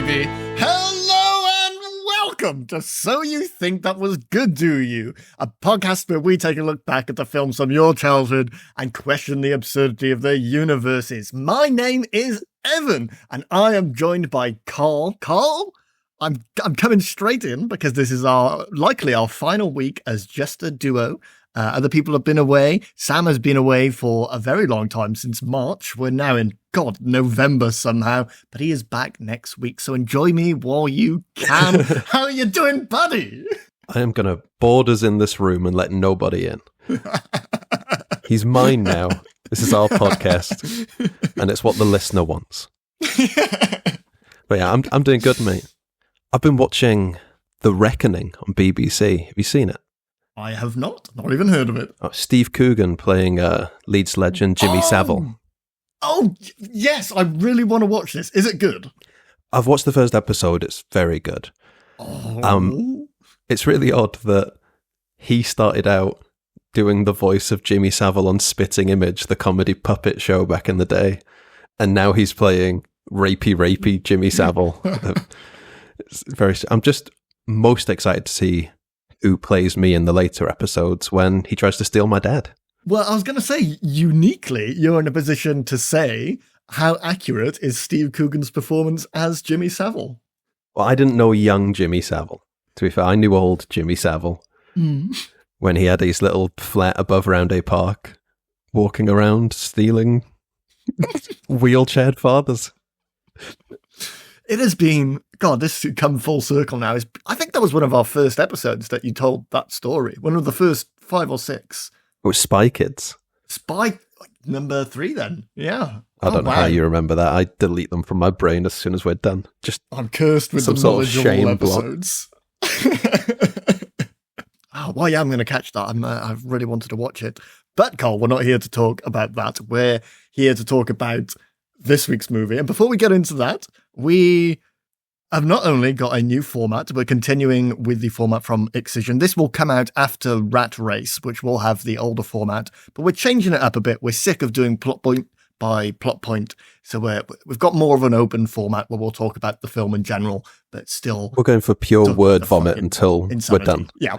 baby. Hello and welcome to So You Think That Was Good, Do You? A podcast where we take a look back at the films from your childhood and question the absurdity of their universes. My name is Evan, and I am joined by Carl. Carl, I'm coming straight in because this is likely our final week as just a duo. Other people have been away. Sam has been away for a very long time, since March. We're now in, November somehow. But he is back next week, so enjoy me while you can. How are you doing, buddy? I am going to board us in this room and let nobody in. He's mine now. This is our podcast, and it's what the listener wants. But yeah, I'm doing good, mate. I've been watching The Reckoning on BBC. Have you seen it? I have not even heard of it. Oh, Steve Coogan playing Leeds legend Jimmy Savile. Oh, yes, I really want to watch this. Is it good? I've watched the first episode. It's very good. It's really odd that he started out doing the voice of Jimmy Savile on Spitting Image, the comedy puppet show back in the day, and now he's playing rapey Jimmy Savile. I'm just most excited to see who plays me in the later episodes when he tries to steal my dad. Well, I was going to say, uniquely, you're in a position to say how accurate is Steve Coogan's performance as Jimmy Savile. Well, I didn't know young Jimmy Savile. To be fair, I knew old Jimmy Savile when he had his little flat above Roundhay Park, walking around stealing wheelchaired fathers. It has been, this should come full circle now. I think that was one of our first episodes that you told that story. One of the first 5 or 6. It was Spy Kids. Spy number 3 then. Yeah. I don't know how you remember that. I delete them from my brain as soon as we're done. I'm cursed with the knowledge of all episodes. Well, yeah, I'm going to catch that. I've really wanted to watch it. But, Carl, we're not here to talk about that. We're here to talk about this week's movie. And before we get into that, we have not only got a new format, we're continuing with the format from Excision. This will come out after Rat Race, which will have the older format, but we're changing it up a bit. We're sick of doing plot point by plot point, so we've got more of an open format where we'll talk about the film in general, but still... We're going for pure word vomit until insanity. We're done. Yeah.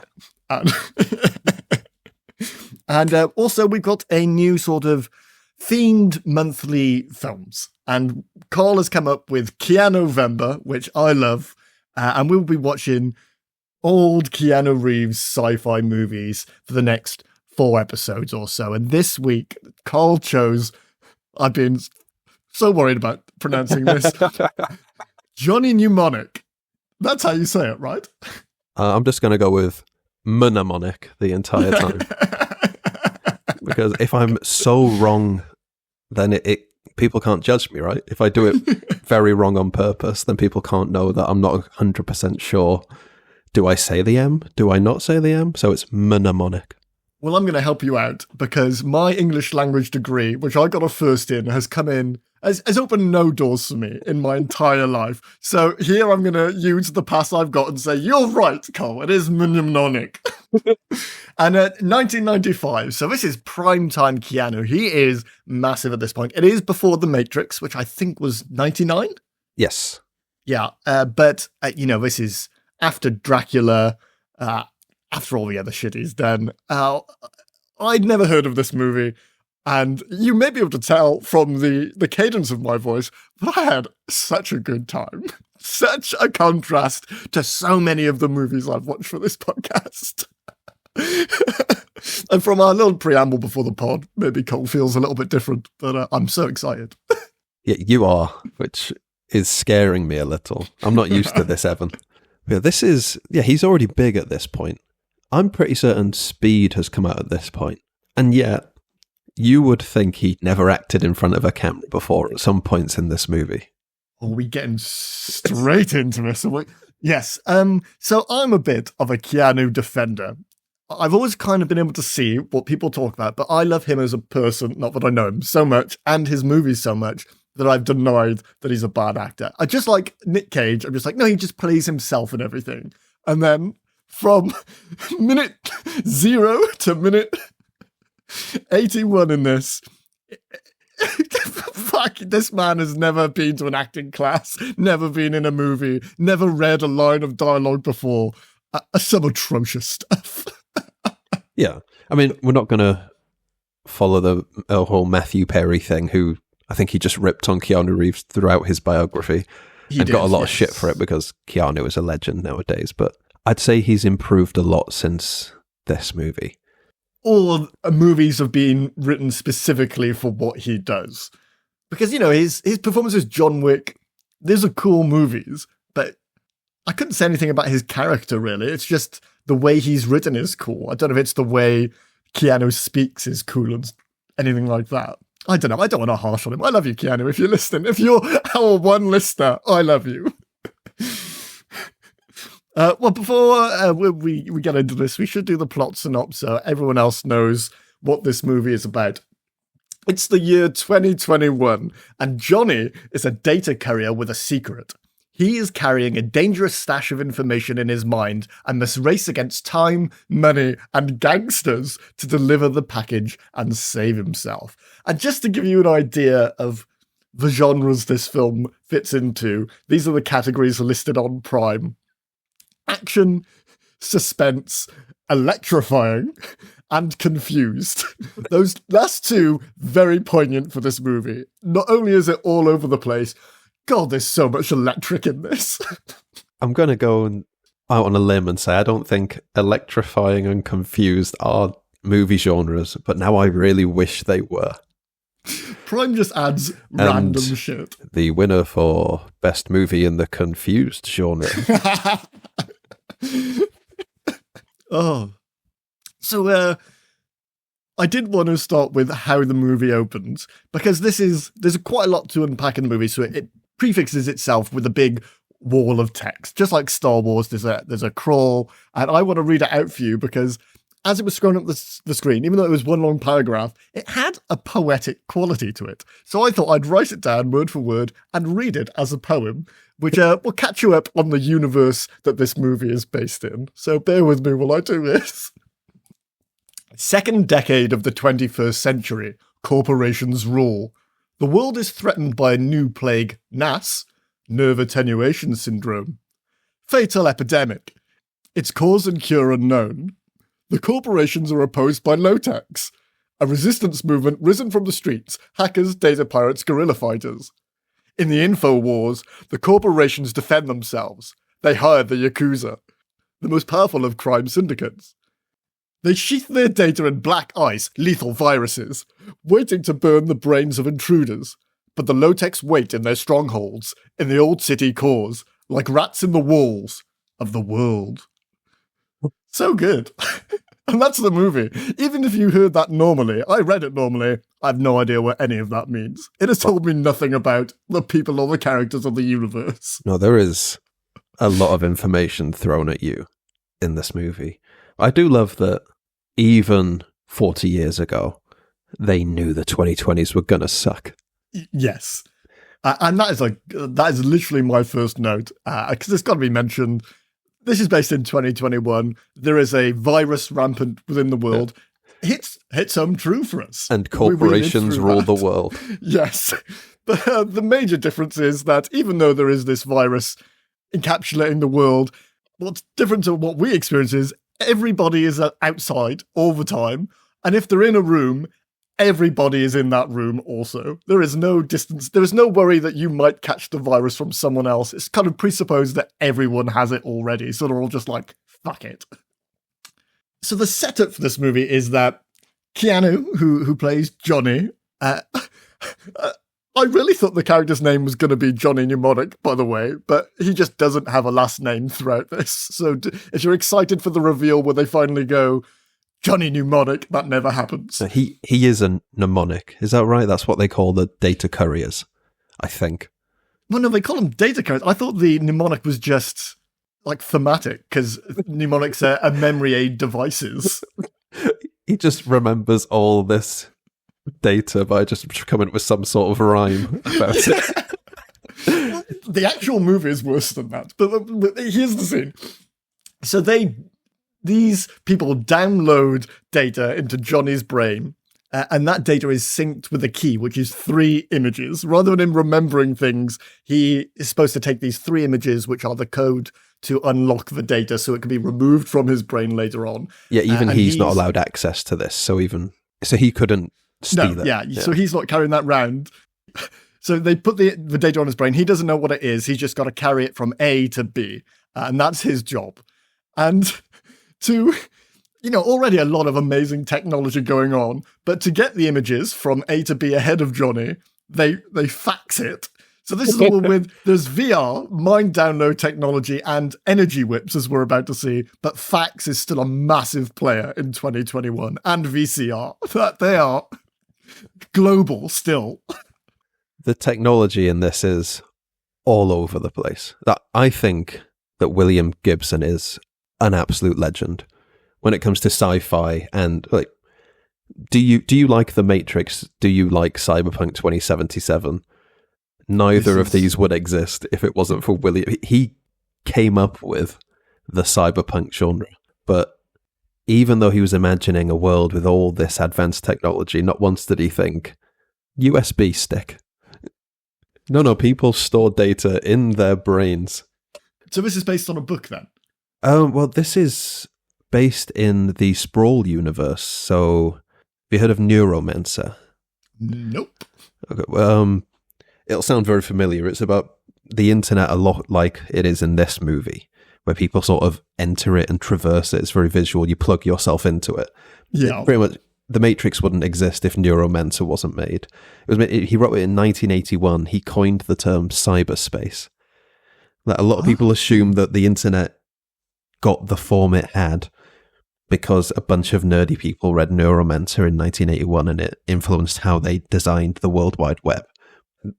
And also we've got a new sort of themed monthly films, and Carl has come up with Keanu-vember, which I love, and we'll be watching old Keanu Reeves sci-fi movies for the next 4 episodes or so. And this week, Carl chose, I've been so worried about pronouncing this, Johnny Mnemonic. That's how you say it, right? I'm just going to go with Mnemonic the entire time. Because if I'm so wrong, then people can't judge me, right? If I do it very wrong on purpose, then people can't know that I'm not 100% sure. Do I say the M? Do I not say the M? So it's mnemonic. Well, I'm going to help you out because my English language degree, which I got a first in, has come in, has opened no doors for me in my entire life. So here I'm going to use the pass I've got and say, you're right, Cole, it is mnemonic. And 1995, so this is primetime Keanu. He is massive at this point. It is before The Matrix, which I think was 99? Yes. Yeah, but, this is after Dracula, after all the other shit he's done. I'd never heard of this movie, and you may be able to tell from the cadence of my voice that I had such a good time. Such a contrast to so many of the movies I've watched for this podcast. And from our little preamble before the pod, maybe Cole feels a little bit different, but I'm so excited. Yeah, you are, which is scaring me a little. I'm not used to this, Evan. Yeah, he's already big at this point. I'm pretty certain Speed has come out at this point. And yet, you would think he'd never acted in front of a camera before at some points in this movie. Are we getting straight into this? Yes. So I'm a bit of a Keanu defender. I've always kind of been able to see what people talk about, but I love him as a person, not that I know him so much, and his movies so much, that I've denied that he's a bad actor. I just like Nick Cage. I'm just like, no, he just plays himself and everything. And then from minute 0 to minute 81 in this, Fuck, this man has never been to an acting class, never been in a movie, never read a line of dialogue before. Some atrocious stuff. Yeah. I mean, we're not going to follow the whole Matthew Perry thing, who I think he just ripped on Keanu Reeves throughout his biography and got a lot of shit for it because Keanu is a legend nowadays. But I'd say he's improved a lot since this movie. All movies have been written specifically for what he does. Because, you know, his performance as John Wick, these are cool movies, but I couldn't say anything about his character, really. It's just the way he's written is cool. I don't know if it's the way Keanu speaks is cool and anything like that. I don't know. I don't want to harsh on him. I love you, Keanu, if you're listening. If you're our one listener, I love you. Well, before we get into this, we should do the plot synopsis so everyone else knows what this movie is about. It's the year 2021, and Johnny is a data courier with a secret. He is carrying a dangerous stash of information in his mind and must race against time, money, and gangsters to deliver the package and save himself. And just to give you an idea of the genres this film fits into, these are the categories listed on Prime. Action, suspense, electrifying, and confused. Those last two, very poignant for this movie. Not only is it all over the place, God, there's so much electric in this. I'm going to go out on a limb and say I don't think electrifying and confused are movie genres, but now I really wish they were. Prime just adds random shit. The winner for best movie in the confused genre. Oh. So, I did want to start with how the movie opens, because there's quite a lot to unpack in the movie, so it prefixes itself with a big wall of text. Just like Star Wars, there's a crawl, and I want to read it out for you because as it was scrolling up the screen, even though it was one long paragraph, it had a poetic quality to it. So I thought I'd write it down word for word and read it as a poem, which will catch you up on the universe that this movie is based in. So bear with me while I do this. Second decade of the 21st century, corporations rule. The world is threatened by a new plague, NAS, nerve attenuation syndrome. Fatal epidemic. Its cause and cure unknown. The corporations are opposed by low-techs. A resistance movement risen from the streets, hackers, data pirates, guerrilla fighters. In the info wars, the corporations defend themselves. They hire the Yakuza, the most powerful of crime syndicates. They sheath their data in black ice, lethal viruses, waiting to burn the brains of intruders. But the low-techs wait in their strongholds, in the old city cores, like rats in the walls of the world. So good. And that's the movie. Even if you heard that normally, I read it normally, I have no idea what any of that means. It has told me nothing about the people or the characters of the universe. No, there is a lot of information thrown at you in this movie. I do love that even 40 years ago, they knew the 2020s were going to suck. Yes. And that is literally my first note, because it's got to be mentioned. This is based in 2021. There is a virus rampant within the world. Yeah. Hits home true for us. And corporations rule the world. Yes. But the major difference is that even though there is this virus encapsulating the world, what's different to what we experience is everybody is outside all the time. And if they're in a room, everybody is in that room also. There is no distance. There is no worry that you might catch the virus from someone else. It's kind of presupposed that everyone has it already. So they're all just like, fuck it. So the setup for this movie is that Keanu, who plays Johnny, I really thought the character's name was going to be Johnny Mnemonic, by the way, but he just doesn't have a last name throughout this. So if you're excited for the reveal where they finally go, Johnny Mnemonic, that never happens. He is a mnemonic. Is that right? That's what they call the data couriers, I think. Well, no, they call them data couriers. I thought the mnemonic was just like thematic, because mnemonics are memory aid devices. He just remembers all this data by just coming up with some sort of rhyme about it. The actual movie is worse than that. But here's the scene. So these people download data into Johnny's brain, and that data is synced with a key, which is 3 images. Rather than him remembering things, he is supposed to take these 3 images, which are the code to unlock the data so it can be removed from his brain later on. Yeah, even he's not allowed access to this, so he couldn't steal it. Yeah, so he's not carrying that round. So they put the data on his brain. He doesn't know what it is. He's just got to carry it from A to B, and that's his job. And to, already a lot of amazing technology going on, but to get the images from A to B ahead of Johnny, they fax it. So this is all there's VR, mind download technology, and energy whips, as we're about to see, but fax is still a massive player in 2021, and VCR. That they are global still. The technology in this is all over the place. I think that William Gibson is an absolute legend when it comes to sci-fi. And do you like The Matrix? Do you like Cyberpunk 2077? Neither of these would exist if it wasn't for William. He came up with the cyberpunk genre, but even though he was imagining a world with all this advanced technology, not once did he think USB stick. No, people store data in their brains. So this is based on a book then? Well, this is based in the Sprawl universe. So, have you heard of Neuromancer? Nope. Okay, it'll sound very familiar. It's about the internet a lot like it is in this movie, where people sort of enter it and traverse it. It's very visual. You plug yourself into it. Yeah. Pretty much, The Matrix wouldn't exist if Neuromancer wasn't made. He wrote it in 1981. He coined the term cyberspace. A lot of people assume that the internet got the form it had because a bunch of nerdy people read Neuromancer in 1981 and it influenced how they designed the World Wide Web.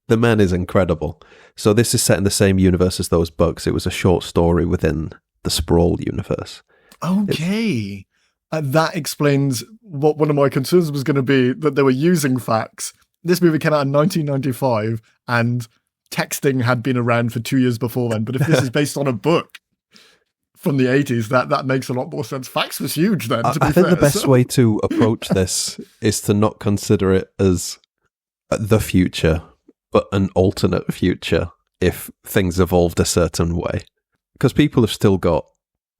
The man is incredible. So this is set in the same universe as those books. It was a short story within the Sprawl universe. Okay. That explains what one of my concerns was going to be, that they were using fax. This movie came out in 1995 and texting had been around for 2 years before then. But if this is based on a book from the 80s, that makes a lot more sense. Fax was huge then, to be fair. I think the best way to approach this is to not consider it as the future, but an alternate future if things evolved a certain way. Because people have still got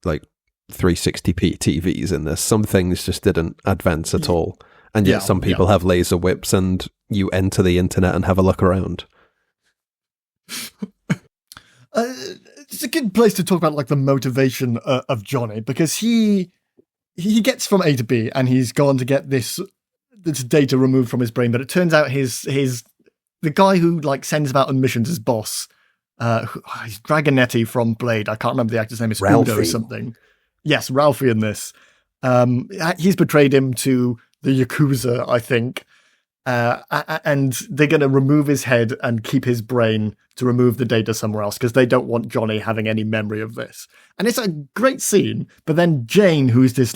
360p TVs in this. Some things just didn't advance at all. And yet some people have laser whips and you enter the internet and have a look around. It's a good place to talk about the motivation of Johnny, because he gets from A to B and he's gone to get this data removed from his brain, but it turns out the guy who sends him out on missions, his boss, he's Dragonetti from Blade. I can't remember the actor's name. It's Udo or something. Yes, Ralphie in this. He's betrayed him to the Yakuza, I think. And they're going to remove his head and keep his brain to remove the data somewhere else because they don't want Johnny having any memory of this. And it's a great scene. But then Jane, who's this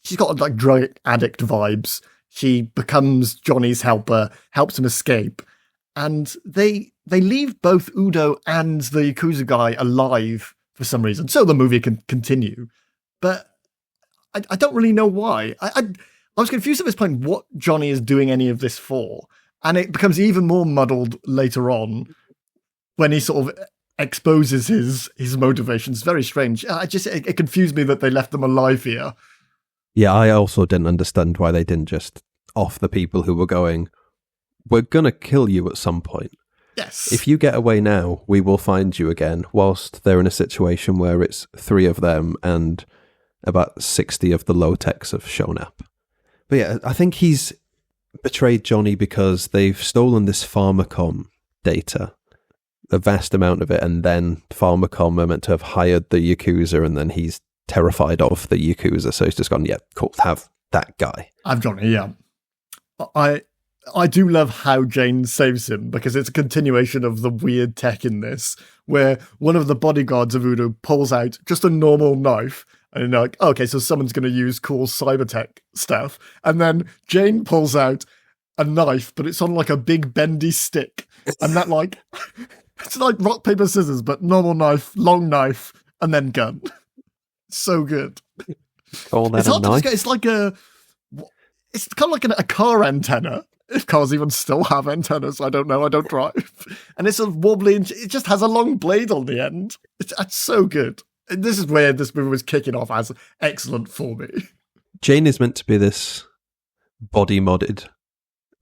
she's got drug addict vibes. She becomes Johnny's helper, helps him escape. And they leave both Udo and the Yakuza guy alive for some reason. So the movie can continue. But I don't really know why. I was confused at this point what Johnny is doing any of this for. And it becomes even more muddled later on when he sort of exposes his motivations. Very strange. It confused me that they left them alive here. Yeah, I also didn't understand why they didn't just off the people who were going, we're going to kill you at some point. Yes. If you get away now, we will find you again, whilst they're in a situation where it's 3 of them and about 60 of the low-techs have shown up. But yeah, I think he's betrayed Johnny because they've stolen this Pharmacom data, a vast amount of it, and then Pharmacom are meant to have hired the Yakuza, and then he's terrified of the Yakuza, so he's just gone, yeah, cool, have that guy. Have Johnny, yeah. I do love how Jane saves him, because it's a continuation of the weird tech in this, where one of the bodyguards of Udo pulls out just a normal knife, and you're like, okay, so someone's going to use cool cyber tech stuff. And then Jane pulls out a knife, but it's on a big bendy stick. And that it's like rock, paper, scissors, but normal knife, long knife, and then gun. So good. Call that a knife? It's like a... it's kind of like a car antenna. If cars even still have antennas, I don't know. I don't drive. And it's sort of wobbly, and it just has a long blade on the end. It's so good. And this is where this movie was kicking off as excellent for me. Jane is meant to be this body-modded,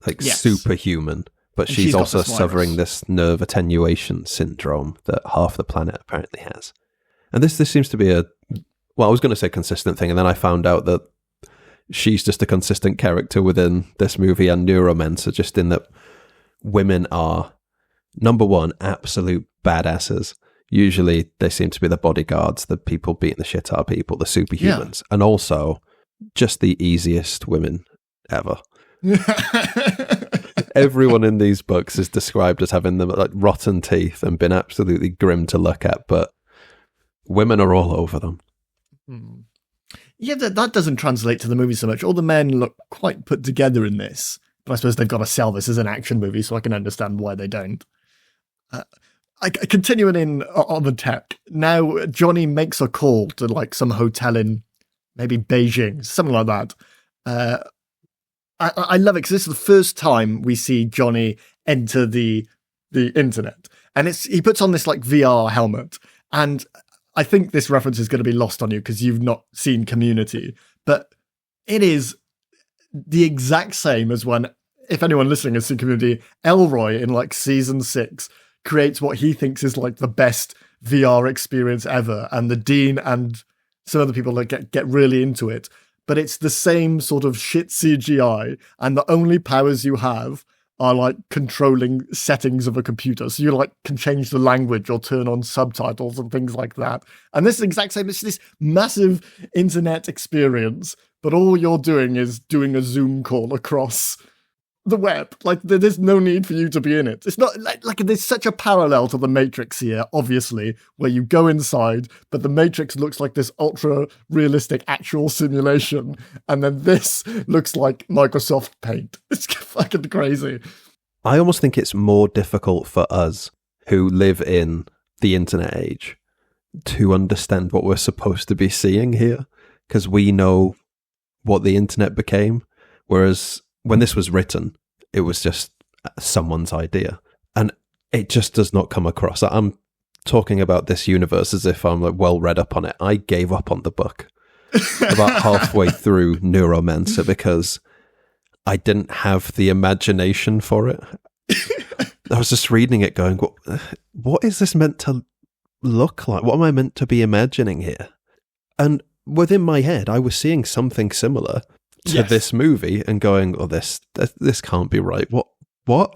like superhuman, but And she's got also this virus. suffering this nerve attenuation syndrome that half the planet apparently has. And this seems to be I was going to say consistent thing, and then I found out that she's just a consistent character within this movie and Neuromancer, just in that women are, number one, absolute badasses. Usually they seem to be the bodyguards, the people beating the shit out of people, the superhumans, and also just the easiest women ever. Everyone in these books is described as having them like rotten teeth and been absolutely grim to look at, but women are all over them. Yeah, that doesn't translate to the movie so much. All the men look quite put together in this, but I suppose they've got to sell this as an action movie, so I can understand why they don't. Continuing on the tech, now Johnny makes a call to like some hotel in maybe Beijing, something like that. I love it because this is the first time we see Johnny enter the internet, and he puts on this like VR helmet, and I think this reference is going to be lost on you because you've not seen Community, but it is the exact same as when, if anyone listening has seen Community, Elroy in like season 6 creates what he thinks is like the best VR experience ever, and the Dean and some other people that get really into it. But it's the same sort of shit CGI, and the only powers you have are like controlling settings of a computer. So you like can change the language or turn on subtitles and things like that. And this is the exact same. It's this massive internet experience, but all you're doing is doing a Zoom call across the web. Like there's no need for you to be in it. It's not like there's such a parallel to the Matrix here, obviously, where you go inside, but the Matrix looks like this ultra realistic actual simulation, and then this looks like Microsoft Paint. It's fucking crazy. I almost think it's more difficult for us who live in the internet age to understand what we're supposed to be seeing here, because we know what the internet became, whereas when this was written, it was just someone's idea. And it just does not come across. I'm talking about this universe as if I'm like well read up on it. I gave up on the book about halfway through Neuromancer because I didn't have the imagination for it. I was just reading it going, what is this meant to look like? What am I meant to be imagining here? And within my head, I was seeing something similar to this movie and going, this can't be right. What?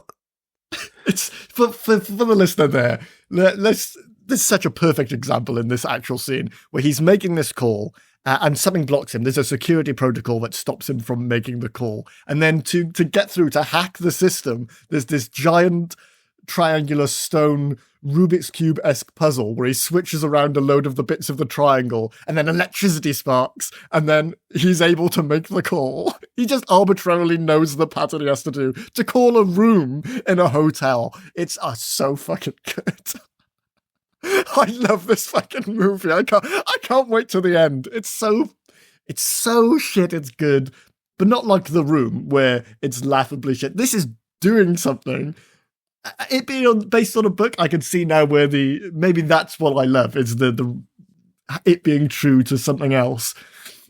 It's for the listener there. This is such a perfect example in this actual scene where he's making this call and something blocks him. There's a security protocol that stops him from making the call. And then to get through, to hack the system, there's this giant triangular stone Rubik's Cube-esque puzzle where he switches around a load of the bits of the triangle and then electricity sparks and then he's able to make the call. He just arbitrarily knows the pattern he has to do to call a room in a hotel. It's so fucking good. I love this fucking movie. I can't wait till the end. It's so shit, it's good, but not like The Room where it's laughably shit. This is doing something. It being based on a book, I can see now where maybe that's what I love, is the it being true to something else.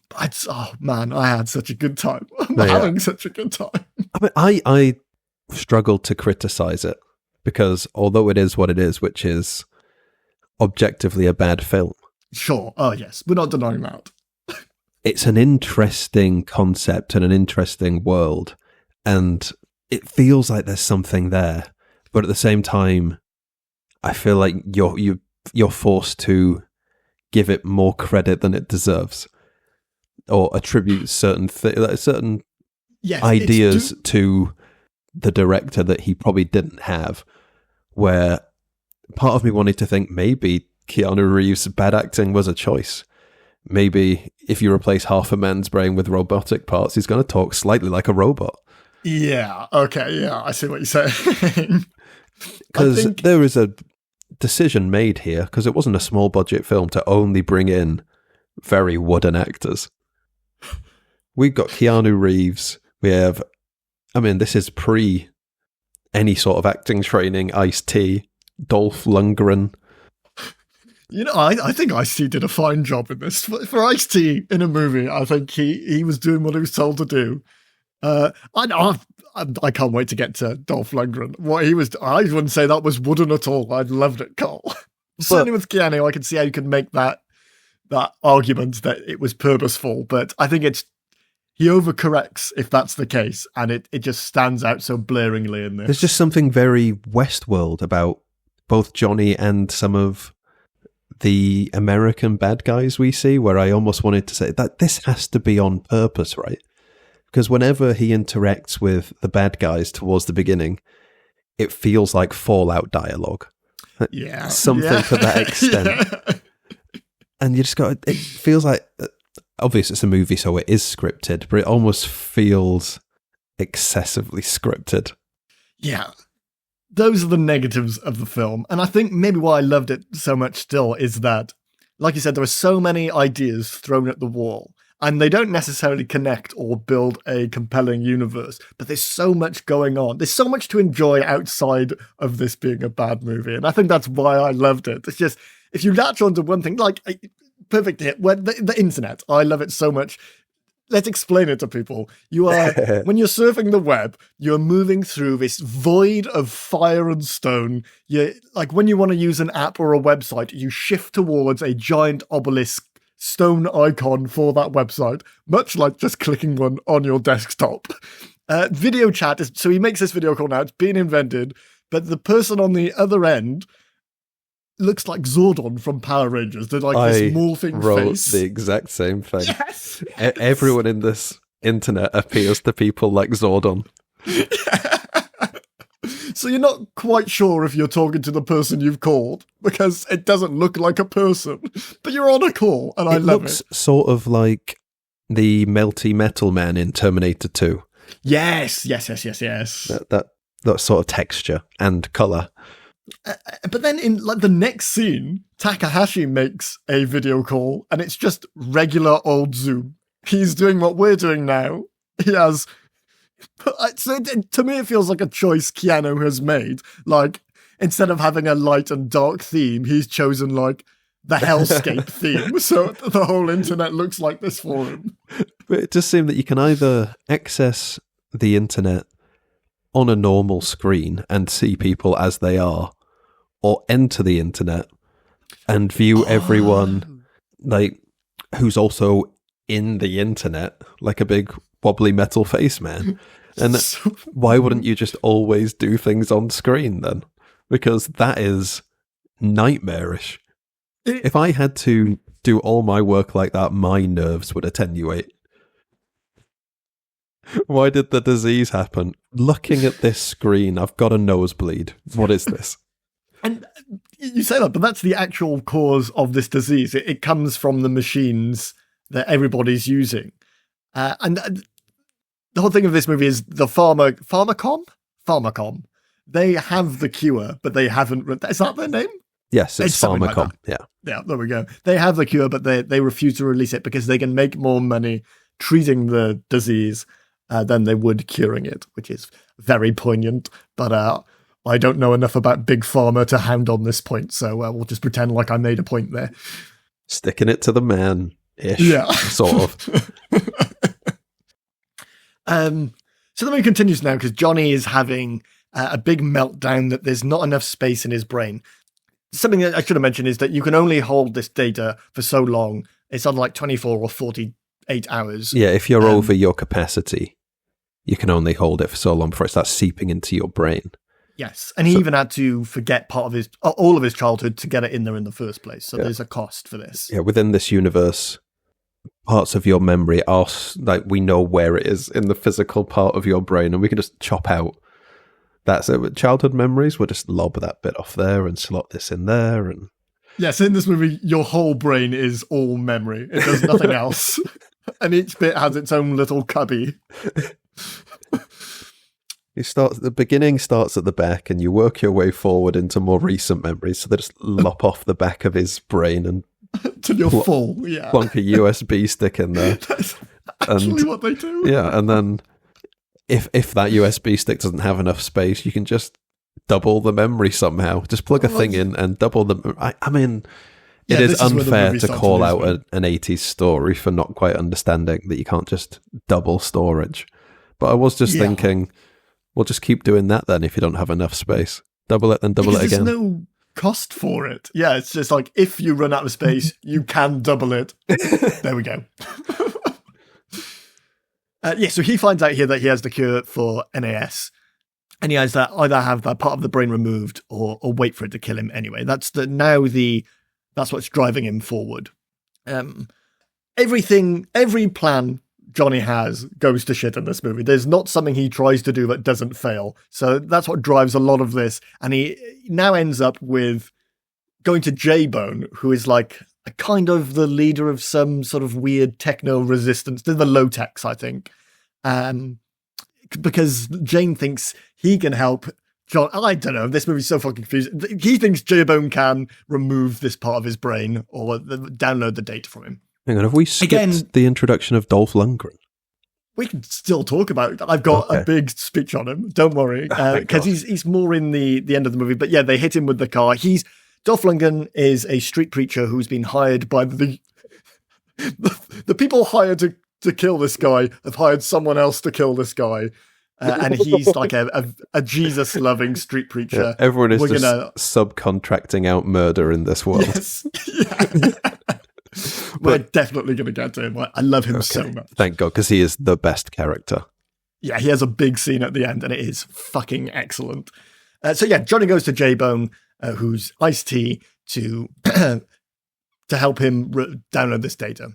But I had such a good time. I'm having such a good time. I mean, I struggled to criticize it because although it is what it is, which is objectively a bad film. Sure. Oh yes, we're not denying that. It's an interesting concept and an interesting world, and it feels like there's something there. But at the same time, I feel like you're forced to give it more credit than it deserves, or attribute certain ideas to the director that he probably didn't have. Where part of me wanted to think maybe Keanu Reeves' bad acting was a choice. Maybe if you replace half a man's brain with robotic parts, he's going to talk slightly like a robot. Yeah. Okay. Yeah, I see what you're saying. Because there is a decision made here, because it wasn't a small budget film, to only bring in very wooden actors. We've got Keanu Reeves, We have, I mean, this is pre any sort of acting training, Ice-T, Dolph Lundgren. You know, I think Ice-T did a fine job in this. For Ice-T in a movie, I think he was doing what he was told to do. I can't wait to get to Dolph Lundgren. What he was, I wouldn't say that was wooden at all. I loved it, Cole. Certainly with Keanu, I can see how you can make that argument that it was purposeful, but I think he overcorrects if that's the case, and it just stands out so blaringly in this. There's just something very Westworld about both Johnny and some of the American bad guys we see, where I almost wanted to say that this has to be on purpose, right? Because whenever he interacts with the bad guys towards the beginning, it feels like Fallout dialogue. Yeah. Something to that extent. Yeah. And you just it feels like, obviously it's a movie, so it is scripted, but it almost feels excessively scripted. Yeah. Those are the negatives of the film. And I think maybe why I loved it so much still is that, like you said, there were so many ideas thrown at the wall, and they don't necessarily connect or build a compelling universe, but there's so much going on. There's so much to enjoy outside of this being a bad movie. And I think that's why I loved it. It's just, if you latch onto one thing, like perfect hit, the internet, I love it so much. Let's explain it to people. You are, when you're surfing the web, you're moving through this void of fire and stone. You, like when you want to use an app or a website, you shift towards a giant obelisk stone icon for that website, much like just clicking one on your desktop. Video chat is, so he makes this video call now, it's being invented, but the person on the other end looks like Zordon from Power Rangers. They're like this morphing wrote face. The exact same thing. Yes. Everyone in this internet appears to people like Zordon. So you're not quite sure if you're talking to the person you've called, because it doesn't look like a person, but you're on a call, and I love it. It looks sort of like the melty metal man in Terminator 2. Yes. That sort of texture and colour. But then in like the next scene, Takahashi makes a video call, and it's just regular old Zoom. He's doing what we're doing now. He has... So to me, it feels like a choice Keanu has made. Like, instead of having a light and dark theme, he's chosen like the hellscape theme. So the whole internet looks like this for him. But it does seem that you can either access the internet on a normal screen and see people as they are, or enter the internet and view everyone like who's also in the internet, like a big wobbly metal face man. And why wouldn't you just always do things on screen then? Because that is nightmarish. If I had to do all my work like that, my nerves would attenuate. Why did the disease happen? Looking at this screen, I've got a nosebleed. What is this? And you say that, but that's the actual cause of this disease. It comes from the machines that everybody's using. And the whole thing of this movie is the Pharmacom? They have the cure, but they haven't... Is that their name? Yes, it's Pharmacom. Like yeah, there we go. They have the cure, but they refuse to release it because they can make more money treating the disease than they would curing it, which is very poignant. But I don't know enough about Big Pharma to hound on this point, so we'll just pretend like I made a point there. Sticking it to the man-ish, sort of. So the movie continues now because Johnny is having a big meltdown that there's not enough space in his brain. Something that I should have mentioned is that you can only hold this data for so long. It's on like 24 or 48 hours. Yeah, if you're over your capacity, you can only hold it for so long before it starts seeping into your brain. Yes, and he even had to forget all of his childhood to get it in there in the first place. So there's a cost for this. Yeah, within this universe, parts of your memory are like, we know where it is in the physical part of your brain, and we can just chop out. That's it. With childhood memories, we'll just lob that bit off there and slot this in there. And yes, in this movie, your whole brain is all memory. It does nothing else. And each bit has its own little cubby. The beginning starts at the back, and you work your way forward into more recent memories. So they just lop off the back of his brain and till you're full. Yeah, plonk a USB stick in there. That's actually what they do. Yeah, and then if that USB stick doesn't have enough space, you can just double the memory somehow. Just plug a thing in and double the... I mean, it is unfair to call out an 80s story for not quite understanding that you can't just double storage. But I was just thinking, we'll just keep doing that then if you don't have enough space. Double it, then double it again. There's no cost for it. Yeah, it's just like, if you run out of space, you can double it. There we go. So he finds out here that he has the cure for NAS, and he has that either have that part of the brain removed or wait for it to kill him anyway. That's what's driving him forward. Every plan Johnny has goes to shit in this movie. There's not something he tries to do that doesn't fail. So that's what drives a lot of this. And he now ends up with going to J-Bone, who is like a kind of the leader of some sort of weird techno resistance. They're the low-techs, I think. Because Jane thinks he can help John. I don't know. This movie's so fucking confusing. He thinks J-Bone can remove this part of his brain or download the data from him. Hang on, have we skipped the introduction of Dolph Lundgren? We can still talk about it. I've got a big speech on him. Don't worry. Because he's more in the end of the movie. But yeah, they hit him with the car. Dolph Lundgren is a street preacher who's been hired by the people hired to kill this guy have hired someone else to kill this guy. And he's like a Jesus-loving street preacher. Yeah, everyone is subcontracting out murder in this world. Yes. Yeah. We're definitely going to get to him. I love him so much. Thank God, because he is the best character. Yeah, he has a big scene at the end, and it is fucking excellent. Johnny goes to J-Bone, who's Ice-T, to help him download this data.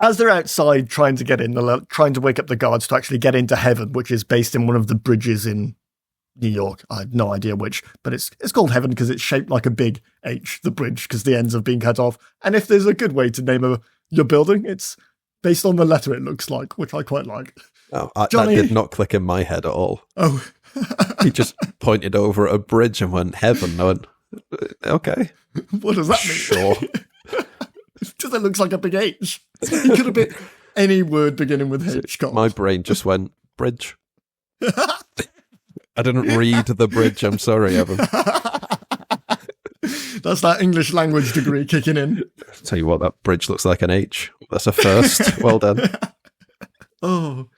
As they're outside trying to get in, they're trying to wake up the guards to actually get into heaven, which is based in one of the bridges in New York. I have no idea which, but it's called heaven because it's shaped like a big H, the bridge, because the ends have been cut off. And if there's a good way to name your building, it's based on the letter it looks like, which I quite like. Oh, Johnny, that did not click in my head at all. Oh. He just pointed over at a bridge and went, heaven. I went, okay. What does that mean? Sure. Just it looks like a big H. He could have been any word beginning with H. My brain just went, bridge. I didn't read the bridge, I'm sorry, Evan. That's that English language degree kicking in. Tell you what, that bridge looks like an H. That's a first. Well done. Oh.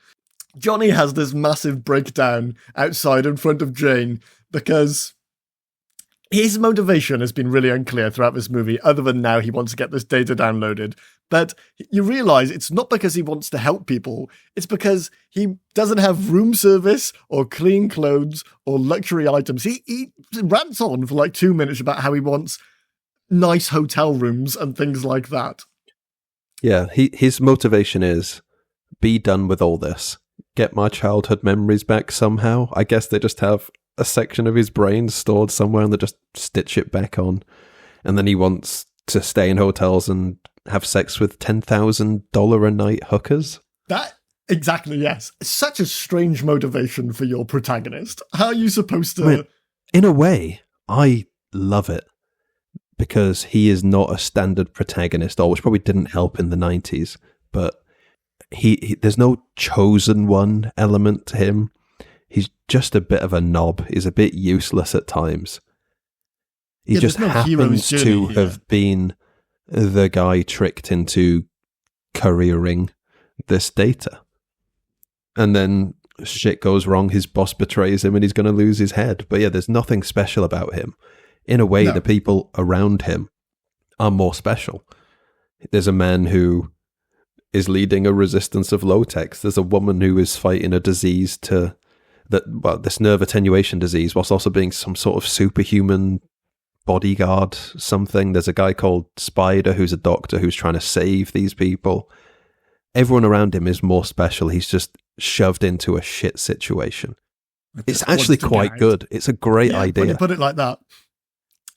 Johnny has this massive breakdown outside in front of Jane because his motivation has been really unclear throughout this movie, other than now he wants to get this data downloaded. But you realise it's not because he wants to help people, it's because he doesn't have room service or clean clothes or luxury items. He rants on for like 2 minutes about how he wants nice hotel rooms and things like that. Yeah, his motivation is, be done with all this. Get my childhood memories back somehow. I guess they just have a section of his brain stored somewhere and they just stitch it back on. And then he wants to stay in hotels and have sex with $10,000 a night hookers. Exactly, yes. Such a strange motivation for your protagonist. How are you supposed to... I mean, in a way, I love it. Because he is not a standard protagonist, which probably didn't help in the 90s. But he there's no chosen one element to him. He's just a bit of a knob. He's a bit useless at times. He just happens to have been the guy tricked into couriering this data. And then shit goes wrong, his boss betrays him and he's going to lose his head. But yeah, there's nothing special about him. In a way, the people around him are more special. There's a man who is leading a resistance of low-techs. There's a woman who is fighting a disease this nerve attenuation disease, whilst also being some sort of superhuman bodyguard something. There's a guy called Spider who's a doctor who's trying to save these people. Everyone around him is more special. He's just shoved into a shit situation. It's actually quite good. It's a great idea. When you put it like that.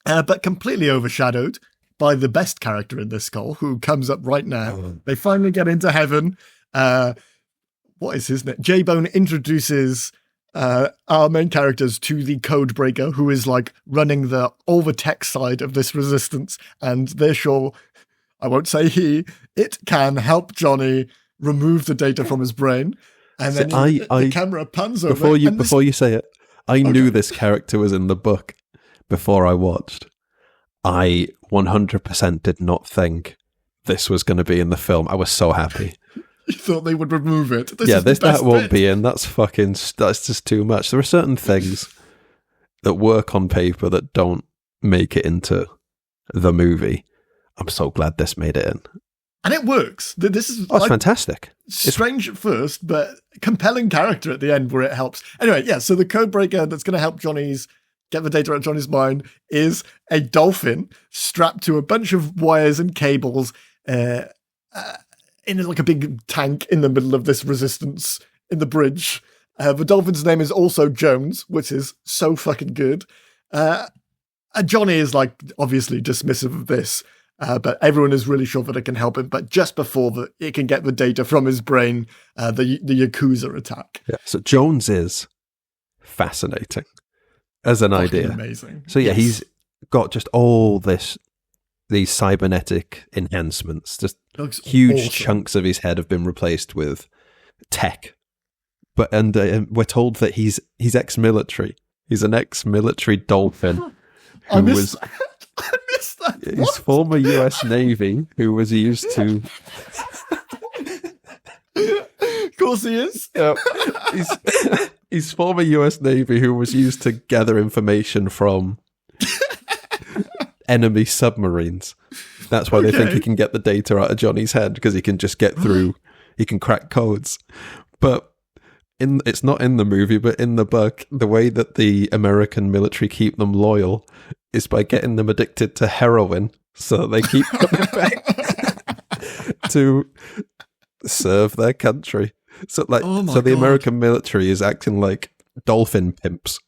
But completely overshadowed by the best character in this call, who comes up right now. They finally get into heaven. What is his name? J-Bone introduces our main characters to the code breaker, who is like running all the tech side of this resistance, and they're sure, I won't say it can help Johnny remove the data from his brain. And then the camera pans over. Before you say it, I knew this character was in the book before I watched. I 100% did not think this was going to be in the film. I was so happy. You thought they would remove it. That won't be in. That's just too much. There are certain things that work on paper that don't make it into the movie. I'm so glad this made it in. And it works. This is it's fantastic. Strange at first, but compelling character at the end where it helps. Anyway, yeah, so the code breaker that's going to help get the data out of Johnny's mind is a dolphin strapped to a bunch of wires and cables in like a big tank in the middle of this resistance in the bridge. The dolphin's name is also Jones, which is so fucking good. And Johnny is like obviously dismissive of this. But everyone is really sure that it can help him. But just before it can get the data from his brain, the Yakuza attack. Yeah, so Jones is fascinating as an idea. Amazing. So yeah, he's got just all these cybernetic enhancements. Just huge chunks of his head have been replaced with tech. And we're told that he's ex-military. He's an ex-military dolphin. I missed that. He's former US Navy who was used to. Of course he is. Yeah. He's former US Navy who was used to gather information from enemy submarines. That's why they think he can get the data out of Johnny's head, because he can just get through. He can crack codes. But it's not in the movie, but in the book, the way that the American military keep them loyal is by getting them addicted to heroin, so they keep coming back to serve their country. So the American military is acting like dolphin pimps,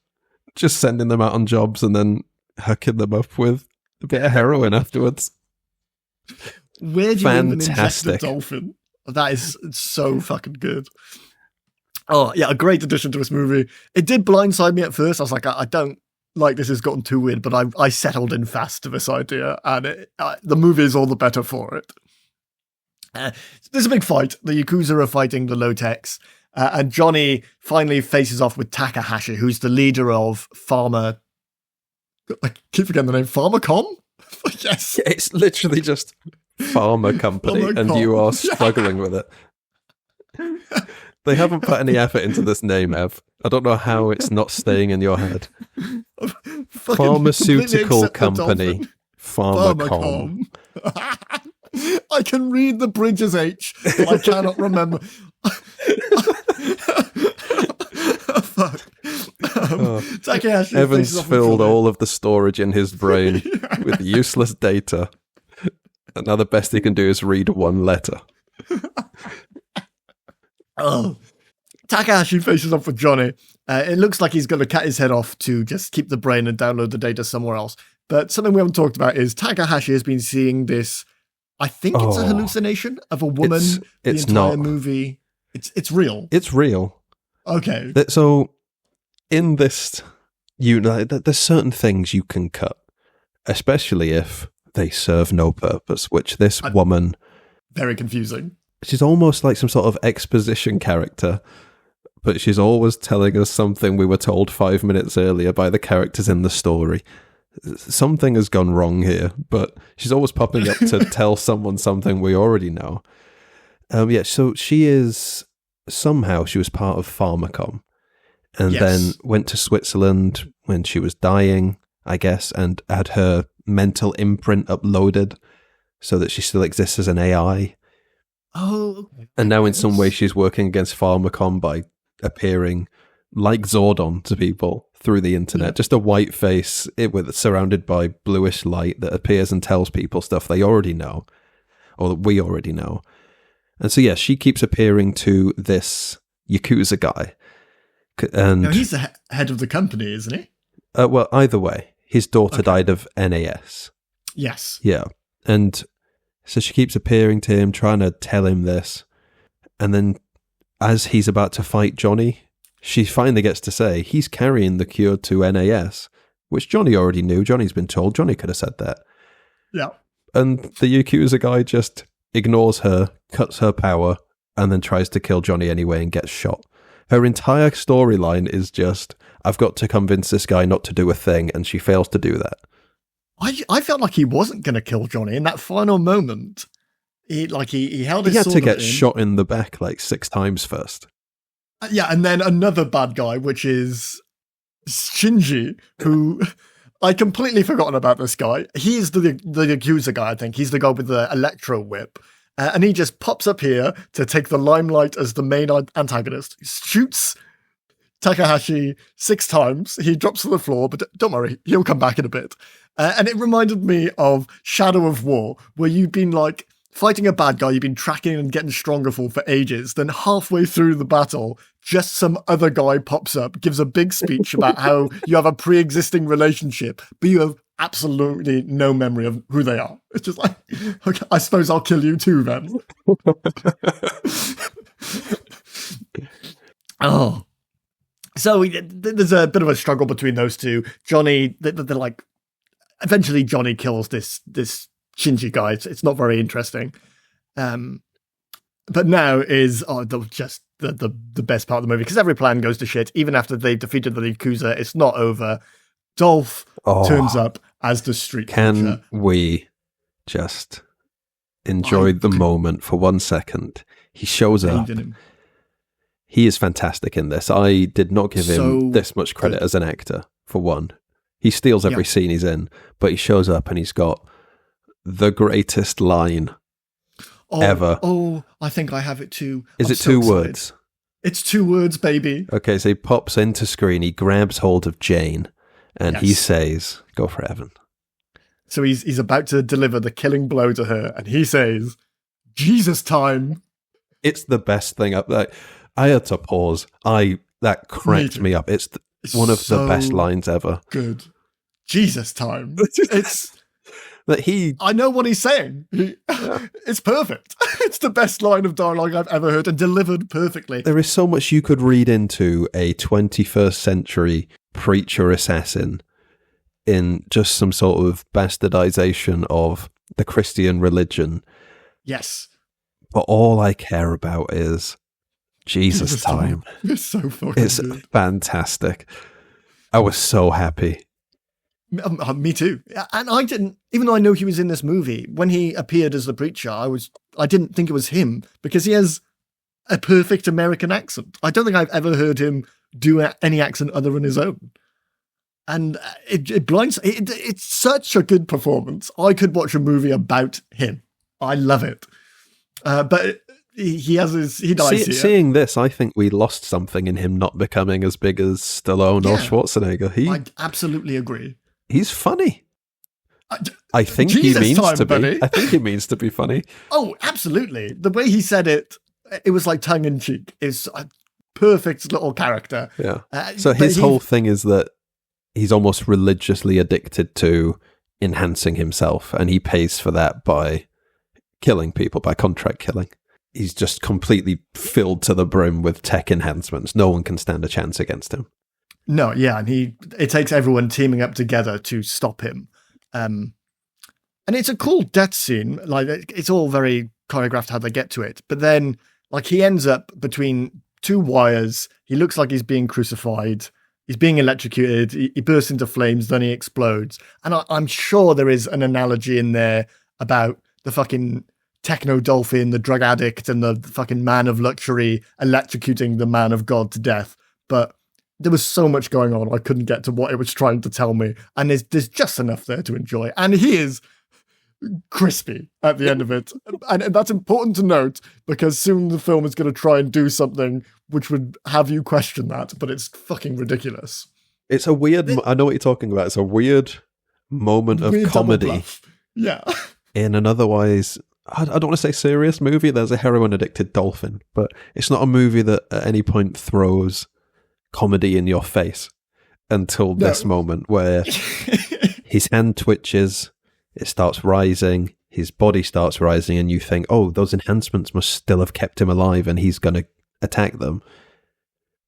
just sending them out on jobs and then hooking them up with a bit of heroin afterwards. Where do you even inject a dolphin? That is so fucking good. Oh, yeah, a great addition to this movie. It did blindside me at first. I was like, I don't like this has gotten too weird, but I settled in fast to this idea, and the movie is all the better for it. There's a big fight. The Yakuza are fighting the low-techs, and Johnny finally faces off with Takahashi, who's the leader of I keep forgetting the name, Pharmacom? Yes. Yeah, it's literally just Pharma Company, and you are struggling with it. They haven't put any effort into this name, Ev. I don't know how it's not staying in your head. Pharmaceutical Company. Pharmacom. I can read the bridges H, but I cannot remember. Fuck. Takahashi Evans filled all of the storage in his brain with useless data. And now the best he can do is read one letter. Oh, Takahashi faces off with Johnny. It looks like he's going to cut his head off to just keep the brain and download the data somewhere else. But something we haven't talked about is Takahashi has been seeing this. I think it's a hallucination of a woman. It's the entire not. Movie. It's real. It's real. Okay. So in this, there's certain things you can cut, especially if they serve no purpose. Which this woman, very confusing. She's almost like some sort of exposition character, but she's always telling us something we were told 5 minutes earlier by the characters in the story. Something has gone wrong here, but she's always popping up to tell someone something we already know. So she was part of Pharmacom, and then went to Switzerland when she was dying, I guess, and had her mental imprint uploaded so that she still exists as an AI. Oh. And now in some way she's working against Pharmacom by appearing like Zordon to people through the internet. Yeah. Just a white face surrounded by bluish light that appears and tells people stuff they already know, or that we already know. And so, yeah, she keeps appearing to this Yakuza guy. And now, he's the head of the company, isn't he? Well, either way, his daughter died of NAS. Yes. Yeah. And so she keeps appearing to him, trying to tell him this. And then as he's about to fight Johnny, she finally gets to say he's carrying the cure to NAS, which Johnny already knew. Johnny's been told. Johnny could have said that. Yeah. And the Yakuza guy just ignores her, cuts her power, and then tries to kill Johnny anyway and gets shot. Her entire storyline is just, I've got to convince this guy not to do a thing, and she fails to do that. I felt like he wasn't going to kill Johnny in that final moment. He held his sword. He had to get shot in the back like 6 times first. Yeah, and then another bad guy, which is Shinji, who I completely forgotten about this guy. He's the accuser guy, I think. He's the guy with the electro whip. And he just pops up here to take the limelight as the main antagonist. He shoots Takahashi 6 times. He drops to the floor, but don't worry, he'll come back in a bit. And it reminded me of Shadow of War, where you've been like fighting a bad guy, you've been tracking and getting stronger for ages. Then halfway through the battle, just some other guy pops up, gives a big speech about how you have a pre-existing relationship, but you have absolutely no memory of who they are. It's just like, okay, I suppose I'll kill you too then. Oh. So there's a bit of a struggle between those two. Johnny, they're like, eventually Johnny kills this Shinji guy. It's not very interesting. But now is the best part of the movie, because every plan goes to shit. Even after they've defeated the Yakuza, it's not over. Dolph turns up as the street Can preacher. we just enjoy the moment for 1 second? He shows up. He is fantastic in this. I did not give him this much credit as an actor, for one. He steals every scene he's in, but he shows up and he's got the greatest line ever. Oh, I think I have it too. Is it 2 words? It's 2 words, baby. Okay, so he pops into screen, he grabs hold of Jane, and he says, "Go for heaven." So he's about to deliver the killing blow to her, and he says, "Jesus time." It's the best thing up there. I had to pause. That cracked me up. It's one of the best lines ever. Good. Jesus time. It's that I know what he's saying. It's perfect. It's the best line of dialogue I've ever heard, and delivered perfectly. There is so much you could read into a 21st century preacher assassin in just some sort of bastardization of the Christian religion. Yes. But all I care about is Jesus time. It's so fucking good. Fantastic. I was so happy. Me too. And I didn't, even though I know he was in this movie, when he appeared as the preacher, I didn't think it was him, because he has a perfect American accent. I don't think I've ever heard him do any accent other than his own. And it blinds. It's such a good performance. I could watch a movie about him. I love it. But he dies here. Seeing this, I think we lost something in him not becoming as big as Stallone or Schwarzenegger. I absolutely agree. He's funny. I think he means to be. I think he means to be funny. Oh, absolutely. The way he said it, it was like tongue in cheek. It's a perfect little character. Yeah. So his whole thing is that he's almost religiously addicted to enhancing himself, and he pays for that by killing people, by contract killing. He's just completely filled to the brim with tech enhancements. No one can stand a chance against him. No, yeah, and it takes everyone teaming up together to stop him. And it's a cool death scene. Like, it's all very choreographed how they get to it. But then, like, he ends up between 2 wires. He looks like he's being crucified. He's being electrocuted. He bursts into flames, then he explodes. And I'm sure there is an analogy in there about the fucking techno dolphin, the drug addict, and the fucking man of luxury electrocuting the man of God to death. But there was so much going on, I couldn't get to what it was trying to tell me. And there's just enough there to enjoy. And he is crispy at the end of it. And that's important to note, because soon the film is going to try and do something which would have you question that, but it's fucking ridiculous. It's a weird, I know what you're talking about. It's a weird moment of comedy. Yeah. In an otherwise, I don't want to say serious movie. There's a heroin-addicted dolphin, but it's not a movie that at any point throws comedy in your face until this moment where his hand twitches, it starts rising, his body starts rising, and you think, oh, those enhancements must still have kept him alive and he's going to attack them.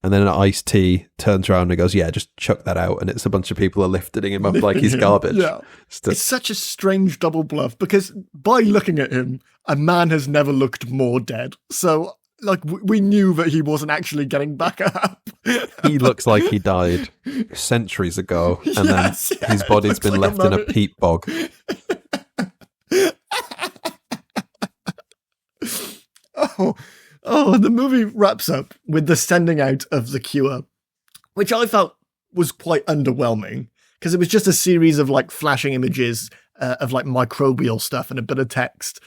And then Ice-T turns around and goes, yeah, just chuck that out. And it's a bunch of people are lifting him up like he's garbage. Yeah. It's such a strange double bluff, because by looking at him, a man has never looked more dead. So like we knew that he wasn't actually getting back up. He looks like he died centuries ago, and then his body's been left in a peat bog. The movie wraps up with the sending out of the cure, which I felt was quite underwhelming because it was just a series of like flashing images of like microbial stuff and a bit of text.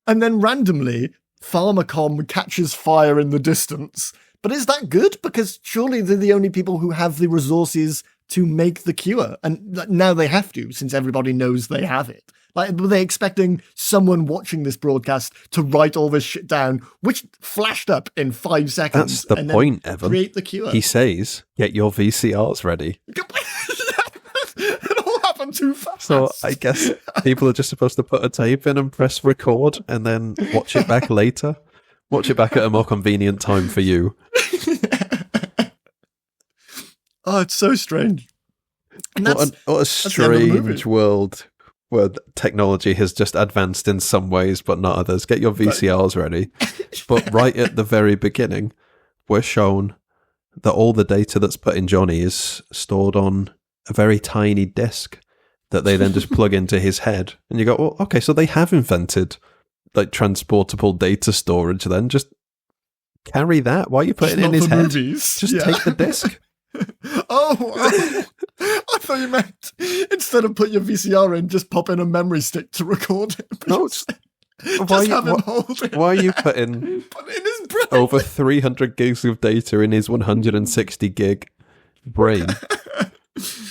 And then randomly, Pharmacom catches fire in the distance. But is that good? Because surely they're the only people who have the resources to make the cure. And now they have to, since everybody knows they have it. Like, were they expecting someone watching this broadcast to write all this shit down, which flashed up in 5 seconds? That's the point, Evan. Create the cure. He says, get your VCRs ready. It all happened too fast. So I guess people are just supposed to put a tape in and press record and then watch it back later. Watch it back at a more convenient time for you. Oh, it's so strange. And what a strange world where technology has just advanced in some ways, but not others. Get your VCRs ready. But right at the very beginning, we're shown that all the data that's put in Johnny is stored on a very tiny disk that they then just plug into his head. And you go, oh, okay, so they have invented like transportable data storage then. Just carry that. Why are you putting it in his head? Movies. Just take the disk. Oh, I thought you meant instead of put your VCR in, just pop in a memory stick to record it. No, why are you putting put it in his brain? Over 300 gigs of data in his 160 gig brain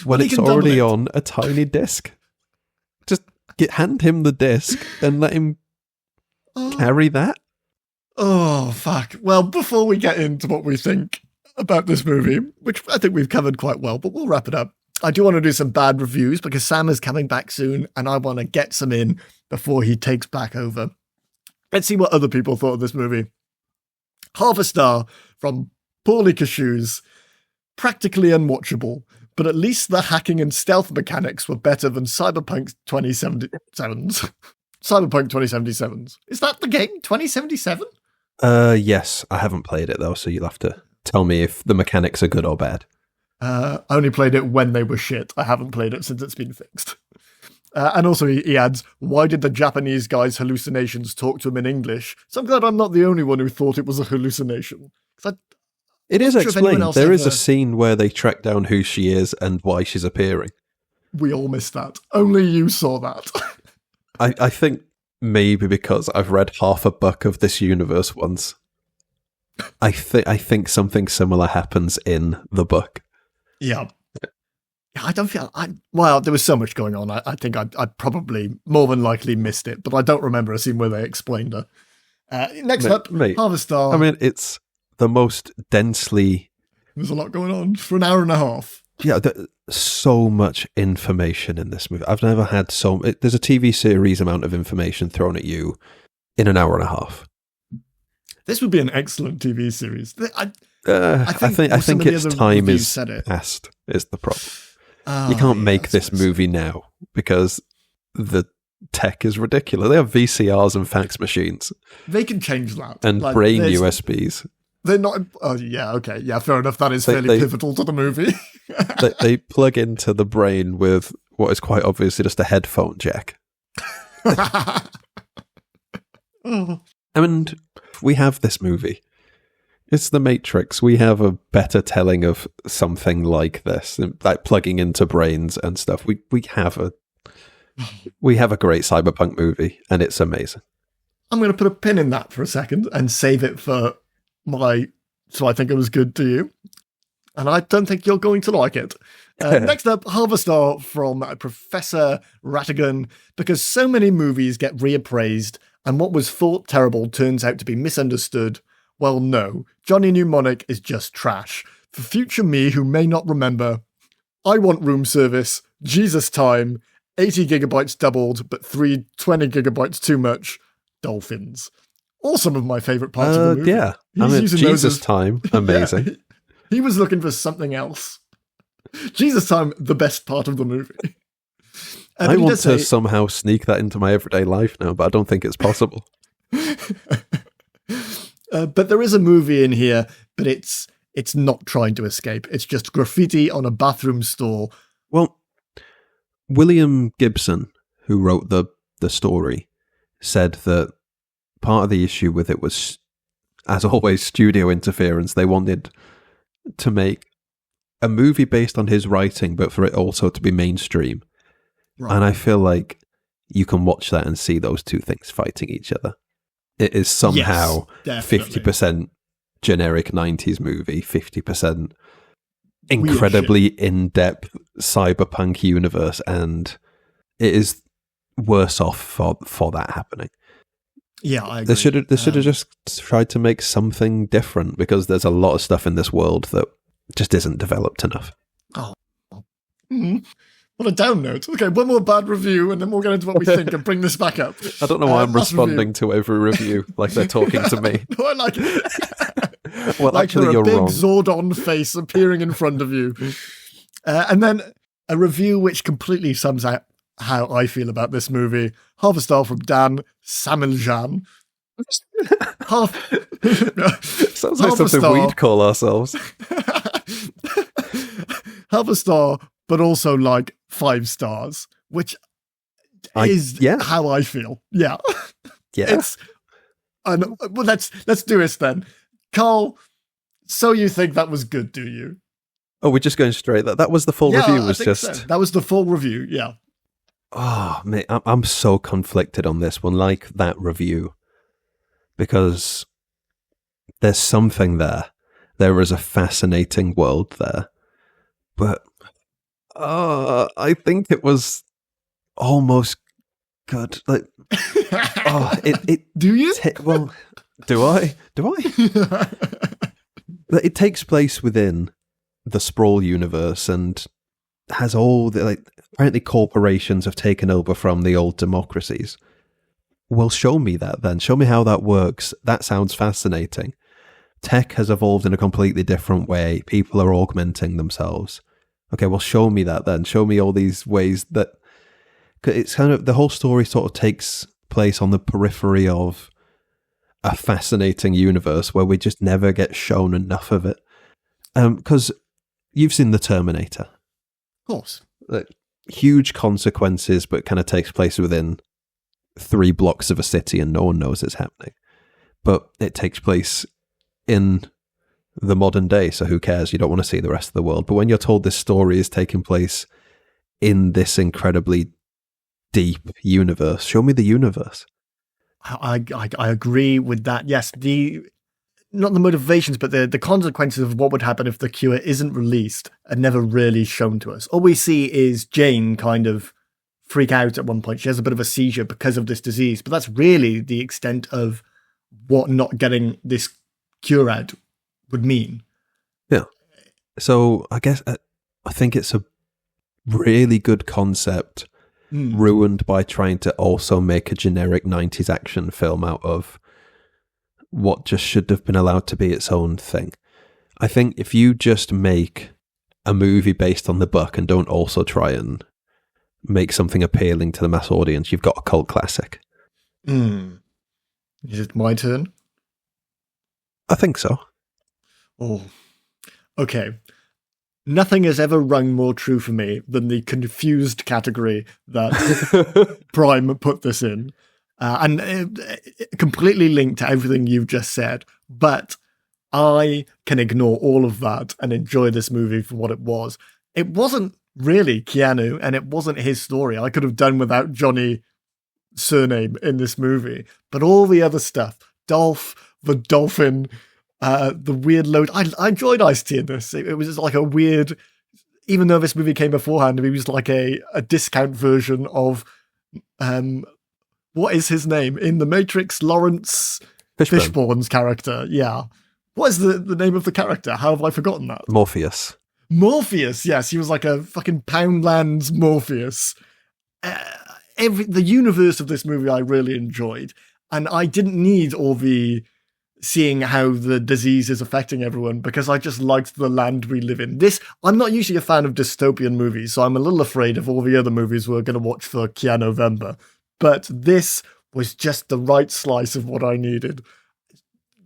when it's already on a tiny disk? Just hand him the disk and let him carry that. Oh, fuck. Well, before we get into what we think about this movie, which I think we've covered quite well, but we'll wrap it up. I do want to do some bad reviews because Sam is coming back soon and I want to get some in before he takes back over. Let's see what other people thought of this movie. Half a star from Paulie Cashews. Practically unwatchable, but at least the hacking and stealth mechanics were better than Cyberpunk 2077's. Cyberpunk 2077's. Is that the game? 2077? Yes. I haven't played it though, so you'll have to tell me if the mechanics are good or bad. I only played it when they were shit. I haven't played it since it's been fixed. And also he adds, why did the Japanese guy's hallucinations talk to him in English? So I'm glad I'm not the only one who thought it was a hallucination. It is explained. There is a scene where they track down who she is and why she's appearing. We all missed that. Only you saw that. I think maybe because I've read half a book of this universe once. I think something similar happens in the book. Yeah. I don't feel... Well, there was so much going on. I think I probably more than likely missed it, but I don't remember a scene where they explained her. Next up, half a star. I mean, it's the most densely... There's a lot going on for an hour and a half. Yeah, so much information in this movie. I've never had there's a TV series amount of information thrown at you in an hour and a half. This would be an excellent TV series. I think its time is past is the problem. You can't make this movie now because the tech is ridiculous. They have VCRs and fax machines. They can change that. And brain USBs. They're not... Oh, yeah, okay. Yeah, fair enough. That is fairly pivotal to the movie. they plug into the brain with what is quite obviously just a headphone jack. And we have this movie. It's The Matrix. We have a better telling of something like this, like plugging into brains and stuff. We have a great cyberpunk movie, and it's amazing. I'm going to put a pin in that for a second and save it for so I think it was good to you. And I don't think you're going to like it. Next up, half a star from Professor Rattigan, because so many movies get reappraised and what was thought terrible turns out to be misunderstood. Well, no, Johnny Mnemonic is just trash. For future me who may not remember, I want room service, Jesus time, 80 gigabytes doubled, but 320 gigabytes too much, dolphins. All some of my favourite parts of the movie. Yeah, Jesus time, amazing. Yeah, he was looking for something else. Jesus time, the best part of the movie. I want to somehow sneak that into my everyday life now, but I don't think it's possible. But there is a movie in here, but it's not trying to escape. It's just graffiti on a bathroom stall. Well, William Gibson, who wrote the story, said that part of the issue with it was, as always, studio interference. They wanted to make a movie based on his writing, but for it also to be mainstream. Right. And I feel like you can watch that and see those two things fighting each other. It is somehow 50% generic 90s movie, 50% incredibly in-depth cyberpunk universe, and it is worse off for that happening. Yeah, I agree. They should have just tried to make something different, because there's a lot of stuff in this world that just isn't developed enough. Oh. Mm-hmm. What a down note. Okay, one more bad review and then we'll get into what we think and bring this back up. I don't know why I'm responding to every review like they're talking to me. No, I like it. Well, like actually, you're a big wrong. Zordon face appearing in front of you. And then a review which completely sums out how I feel about this movie. Half a star from Dan Samiljan. Sounds like something we'd call ourselves. Half a star, but also like 5 stars, which is how I feel. Yeah. Yeah. Well, let's do this then. Carl, so you think that was good, do you? Oh, we're just going straight. That was the full review. Was just so. That was the full review. Yeah. Oh, mate, I'm so conflicted on this one, like that review, because there's something there. There is a fascinating world there, but I think it was almost good. Like, it. Do you? Well, do I? But it takes place within the Sprawl universe and has all the, like, apparently corporations have taken over from the old democracies. Well, show me that then. Show me how that works. That sounds fascinating. Tech has evolved in a completely different way. People are augmenting themselves. Okay, well, show me that then. Show me all these ways that... It's kind of... The whole story sort of takes place on the periphery of a fascinating universe where we just never get shown enough of it. Because you've seen The Terminator. Of course. Like, huge consequences, but kind of takes place within 3 blocks of a city and no one knows it's happening. But it takes place in the modern day, so who cares? You don't want to see the rest of the world. But when you're told this story is taking place in this incredibly deep universe, show me the universe. I agree with that. Yes, not the motivations, but the consequences of what would happen if the cure isn't released are never really shown to us. All we see is Jane kind of freak out at one point. She has a bit of a seizure because of this disease, but that's really the extent of what not getting this cure out would mean. Yeah. So I guess I think it's a really good concept, ruined by trying to also make a generic 90s action film out of what just should have been allowed to be its own thing. I think if you just make a movie based on the book and don't also try and make something appealing to the mass audience, you've got a cult classic. Is it my turn? I think so. Oh, okay. Nothing has ever rung more true for me than the confused category that Prime put this in. And completely linked to everything you've just said. But I can ignore all of that and enjoy this movie for what it was. It wasn't really Keanu, and it wasn't his story. I could have done without Johnny Surname in this movie. But all the other stuff, Dolph, the dolphin, the weird load. I enjoyed Ice-T in this. It was just like a weird, even though this movie came beforehand, it was like a discount version of, what is his name? In The Matrix, Lawrence Fishburne's character. Yeah. What is the name of the character? How have I forgotten that? Morpheus. Morpheus, yes. He was like a fucking Poundland's Morpheus. The universe of this movie I really enjoyed. And I didn't need all the seeing how the disease is affecting everyone, because I just liked the land we live in. I'm not usually a fan of dystopian movies, so I'm a little afraid of all the other movies we're going to watch for Keanu-vember. But this was just the right slice of what I needed.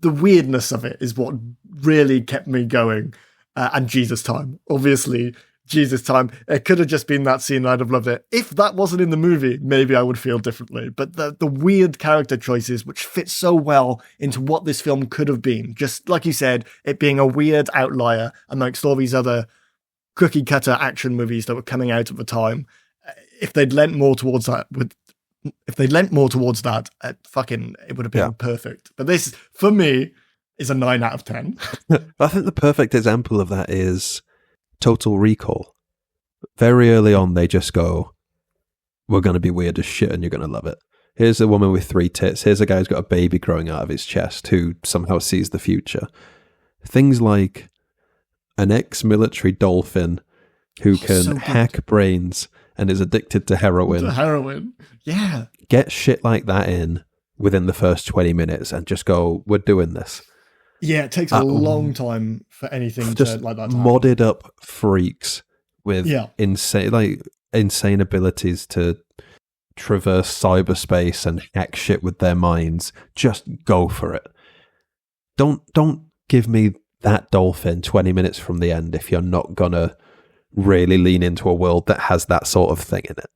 the weirdness of it is what really kept me going. And Jesus Time, obviously. Jesus Time. It could have just been that scene. I'd have loved it. If that wasn't in the movie, maybe I would feel differently. But the weird character choices, which fit so well into what this film could have been, just like you said, it being a weird outlier amongst all these other cookie cutter action movies that were coming out at the time. If they'd lent more towards that, it would have been perfect. But this, for me, is a 9 out of 10. I think the perfect example of that is Total Recall. Very early on, they just go, we're going to be weird as shit and you're going to love it. Here's a woman with 3 tits. Here's a guy who's got a baby growing out of his chest who somehow sees the future. Things like an ex-military dolphin who can hack brains and is addicted to heroin. Yeah. Get shit like that in within the first 20 minutes and just go, we're doing this. Yeah, it takes a long time for anything just like that. Modded up freaks with insane abilities to traverse cyberspace and hack shit with their minds. Just go for it. Don't give me that dolphin 20 minutes from the end if you're not gonna really lean into a world that has that sort of thing in it.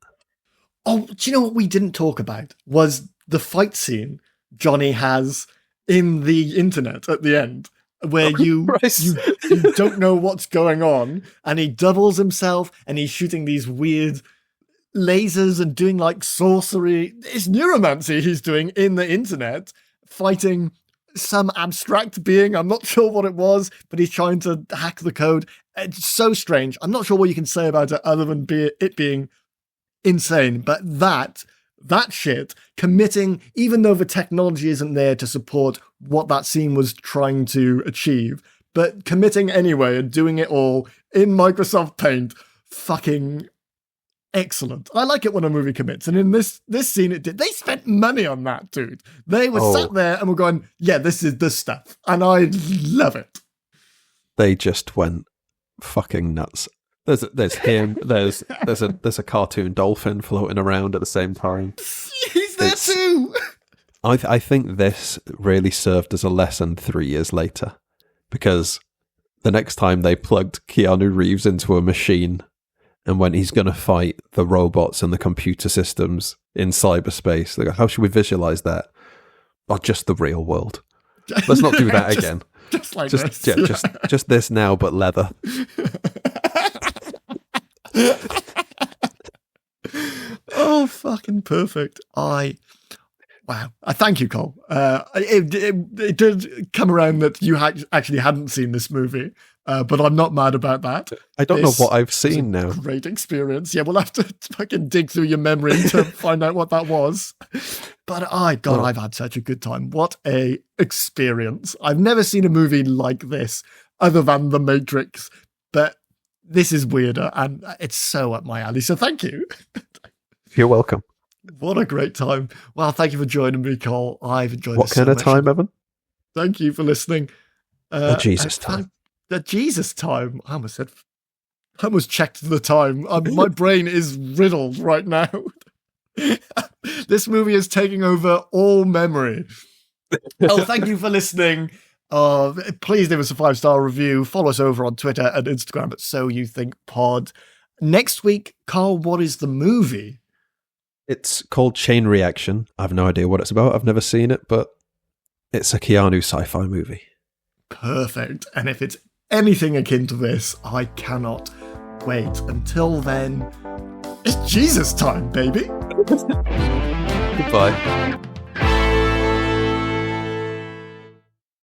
Oh, do you know what we didn't talk about was the fight scene Johnny has in the internet at the end, where you don't know what's going on, and he doubles himself, and he's shooting these weird lasers and doing like sorcery. It's neuromancy he's doing in the internet, fighting some abstract being. I'm not sure what it was, but he's trying to hack the code. It's so strange. I'm not sure what you can say about it other than it being insane, but that shit, committing, even though the technology isn't there to support what that scene was trying to achieve, but committing anyway and doing it all in Microsoft Paint, fucking excellent. I like it when a movie commits, and in this scene it did. They spent money on that, dude. They were sat there and were going, yeah, this is the stuff, and I love it. They just went fucking nuts. There's him. There's a cartoon dolphin floating around at the same time. He's there too. I think this really served as a lesson 3 years later, because the next time they plugged Keanu Reeves into a machine, and when he's going to fight the robots and the computer systems in cyberspace, they go, how should we visualize that? Oh, just the real world. Let's not do that again. Just like this. Yeah. Just this now, but leather. Oh, fucking perfect. Wow. I thank you, Cole. It did come around that you actually hadn't seen this movie, but I'm not mad about that. I don't know what I've seen now. Great experience. Yeah, we'll have to fucking dig through your memory to find out what that was. But I've had such a good time. What a experience. I've never seen a movie like this other than The Matrix, but this is weirder, and it's so up my alley. So thank you. You're welcome. What a great time. Well, thank you for joining me, Cole. I've enjoyed what this kind so of much. time, Evan? Thank you for listening. The Jesus time. The Jesus time. I almost checked the time. My brain is riddled right now. This movie is taking over all memory. Oh, thank you for listening. Please leave us a 5-star review. Follow us over on Twitter and Instagram at So You Think Pod. Next week, Carl, what is the movie? It's called Chain Reaction. I have no idea what it's about. I've never seen it, but it's a Keanu sci-fi movie. Perfect. And if it's anything akin to this, I cannot wait. Until then, it's Jesus time, baby. Goodbye.